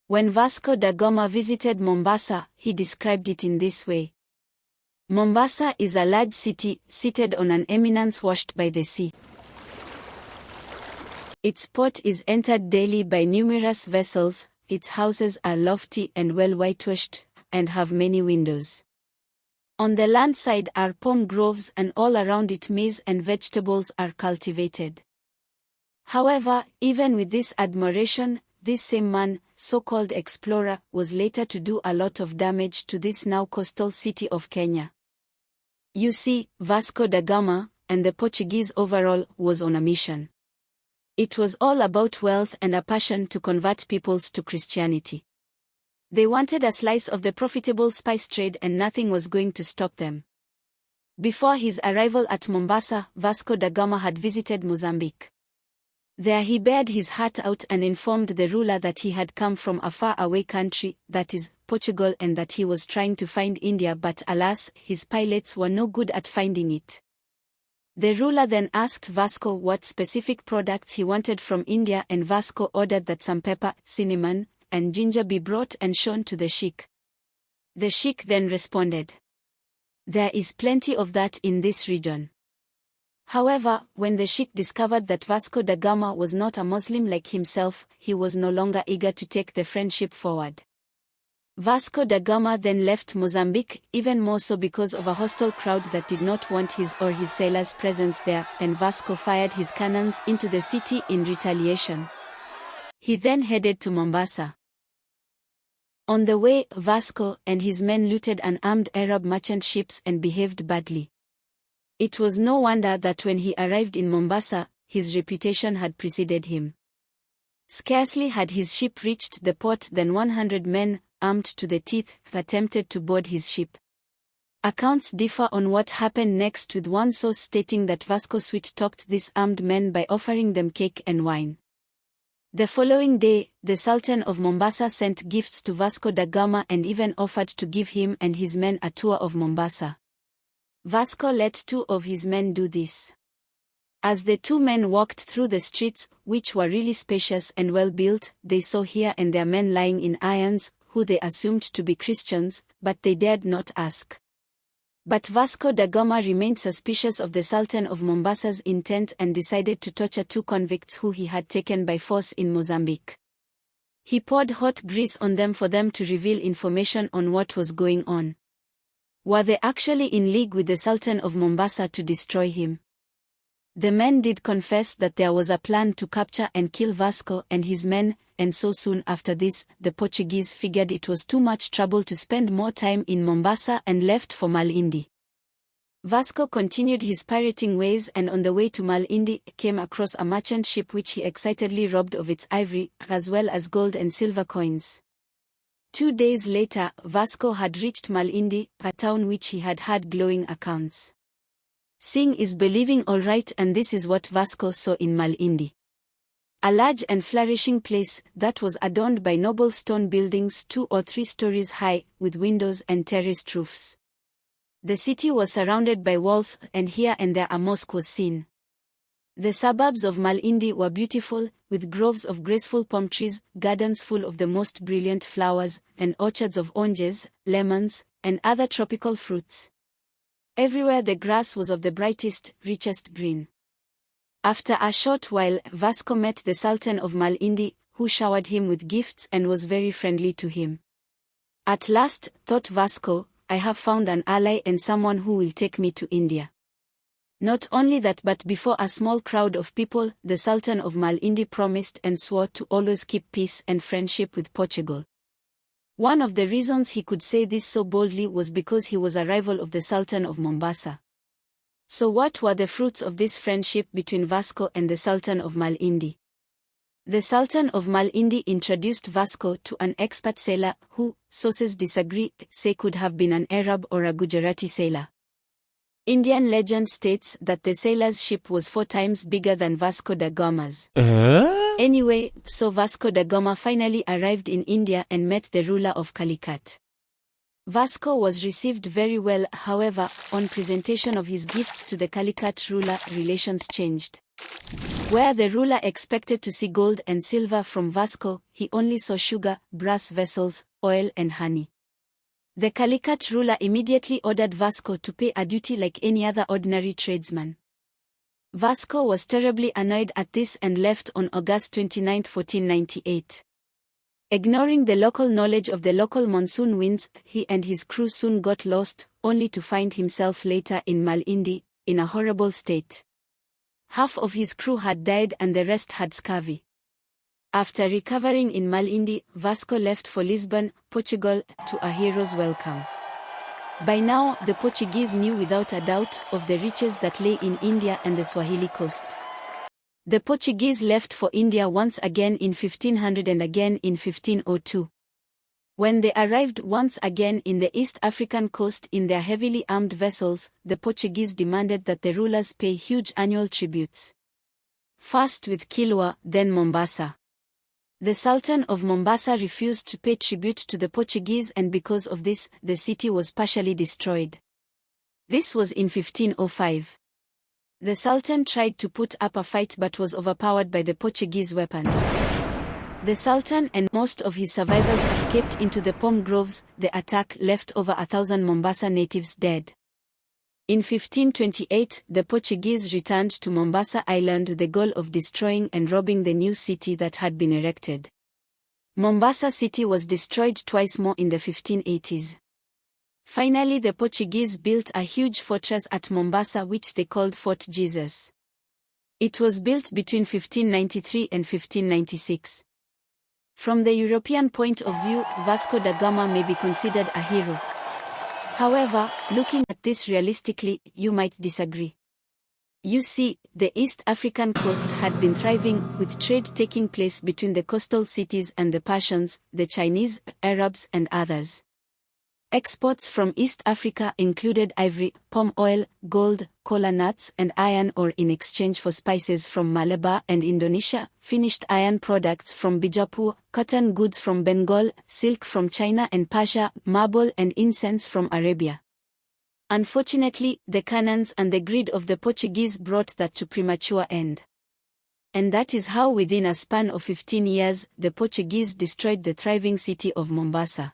When Vasco da Gama visited Mombasa, he described it in this way. Mombasa is a large city, seated on an eminence washed by the sea. Its port is entered daily by numerous vessels, its houses are lofty and well whitewashed, and have many windows. On the land side are palm groves, and all around it maize and vegetables are cultivated. However, even with this admiration, this same man, so-called explorer, was later to do a lot of damage to this now coastal city of Kenya. You see, Vasco da Gama, and the Portuguese overall, was on a mission. It was all about wealth and a passion to convert peoples to Christianity. They wanted a slice of the profitable spice trade, and nothing was going to stop them. Before his arrival at Mombasa, Vasco da Gama had visited Mozambique. There he bared his heart out and informed the ruler that he had come from a far-away country, that is, Portugal, and that he was trying to find India, but alas, his pilots were no good at finding it. The ruler then asked Vasco what specific products he wanted from India, and Vasco ordered that some pepper, cinnamon, and ginger be brought and shown to the sheikh. The sheikh then responded, "There is plenty of that in this region." However, when the sheikh discovered that Vasco da Gama was not a Muslim like himself, he was no longer eager to take the friendship forward. Vasco da Gama then left Mozambique, even more so because of a hostile crowd that did not want his or his sailors' presence there, and Vasco fired his cannons into the city in retaliation. He then headed to Mombasa. On the way, Vasco and his men looted an armed Arab merchant ships and behaved badly. It was no wonder that when he arrived in Mombasa, his reputation had preceded him. Scarcely had his ship reached the port than 100 men, armed to the teeth, attempted to board his ship. Accounts differ on what happened next, with one source stating that Vasco sweet-talked these armed men by offering them cake and wine. The following day, the Sultan of Mombasa sent gifts to Vasco da Gama and even offered to give him and his men a tour of Mombasa. Vasco let 2 of his men do this. As the 2 men walked through the streets, which were really spacious and well built, they saw here and there men lying in irons, who they assumed to be Christians, but they dared not ask. But Vasco da Gama remained suspicious of the Sultan of Mombasa's intent and decided to torture 2 convicts who he had taken by force in Mozambique. He poured hot grease on them for them to reveal information on what was going on. Were they actually in league with the Sultan of Mombasa to destroy him? The men did confess that there was a plan to capture and kill Vasco and his men, and so soon after this, the Portuguese figured it was too much trouble to spend more time in Mombasa and left for Malindi. Vasco continued his pirating ways, and on the way to Malindi, came across a merchant ship which he excitedly robbed of its ivory, as well as gold and silver coins. 2 days later, Vasco had reached Malindi, a town which he had had glowing accounts. Seeing is believing, all right, and this is what Vasco saw in Malindi. A large and flourishing place that was adorned by noble stone buildings 2 or 3 stories high, with windows and terraced roofs. The city was surrounded by walls, and here and there a mosque was seen. The suburbs of Malindi were beautiful, with groves of graceful palm trees, gardens full of the most brilliant flowers, and orchards of oranges, lemons, and other tropical fruits. Everywhere the grass was of the brightest, richest green. After a short while, Vasco met the Sultan of Malindi, who showered him with gifts and was very friendly to him. At last, thought Vasco, I have found an ally and someone who will take me to India. Not only that, but before a small crowd of people, the Sultan of Malindi promised and swore to always keep peace and friendship with Portugal. One of the reasons he could say this so boldly was because he was a rival of the Sultan of Mombasa. So what were the fruits of this friendship between Vasco and the Sultan of Malindi? The Sultan of Malindi introduced Vasco to an expert sailor who, sources disagree, say could have been an Arab or a Gujarati sailor. Indian legend states that the sailor's ship was 4 times bigger than Vasco da Gama's. Anyway, so Vasco da Gama finally arrived in India and met the ruler of Calicut. Vasco was received very well, however, on presentation of his gifts to the Calicut ruler, relations changed. Where the ruler expected to see gold and silver from Vasco, he only saw sugar, brass vessels, oil and honey. The Calicut ruler immediately ordered Vasco to pay a duty like any other ordinary tradesman. Vasco was terribly annoyed at this and left on August 29, 1498. Ignoring the local knowledge of the local monsoon winds, he and his crew soon got lost, only to find himself later in Malindi, in a horrible state. Half of his crew had died and the rest had scurvy. After recovering in Malindi, Vasco left for Lisbon, Portugal, to a hero's welcome. By now, the Portuguese knew without a doubt of the riches that lay in India and the Swahili coast. The Portuguese left for India once again in 1500 and again in 1502. When they arrived once again in the East African coast in their heavily armed vessels, the Portuguese demanded that the rulers pay huge annual tributes. First with Kilwa, then Mombasa. The Sultan of Mombasa refused to pay tribute to the Portuguese, and because of this, the city was partially destroyed. This was in 1505. The Sultan tried to put up a fight but was overpowered by the Portuguese weapons. The Sultan and most of his survivors escaped into the palm groves. The attack left over 1,000 Mombasa natives dead. In 1528, the Portuguese returned to Mombasa Island with the goal of destroying and robbing the new city that had been erected. Mombasa city was destroyed twice more in the 1580s. Finally, the Portuguese built a huge fortress at Mombasa which they called Fort Jesus. It was built between 1593 and 1596. From the European point of view, Vasco da Gama may be considered a hero. However, looking at this realistically, you might disagree. You see, the East African coast had been thriving, with trade taking place between the coastal cities and the Persians, the Chinese, Arabs and others. Exports from East Africa included ivory, palm oil, gold, cola nuts and iron ore in exchange for spices from Malabar and Indonesia, finished iron products from Bijapur, cotton goods from Bengal, silk from China and Persia, marble and incense from Arabia. Unfortunately, the cannons and the greed of the Portuguese brought that to premature end. And that is how within a span of 15 years, the Portuguese destroyed the thriving city of Mombasa.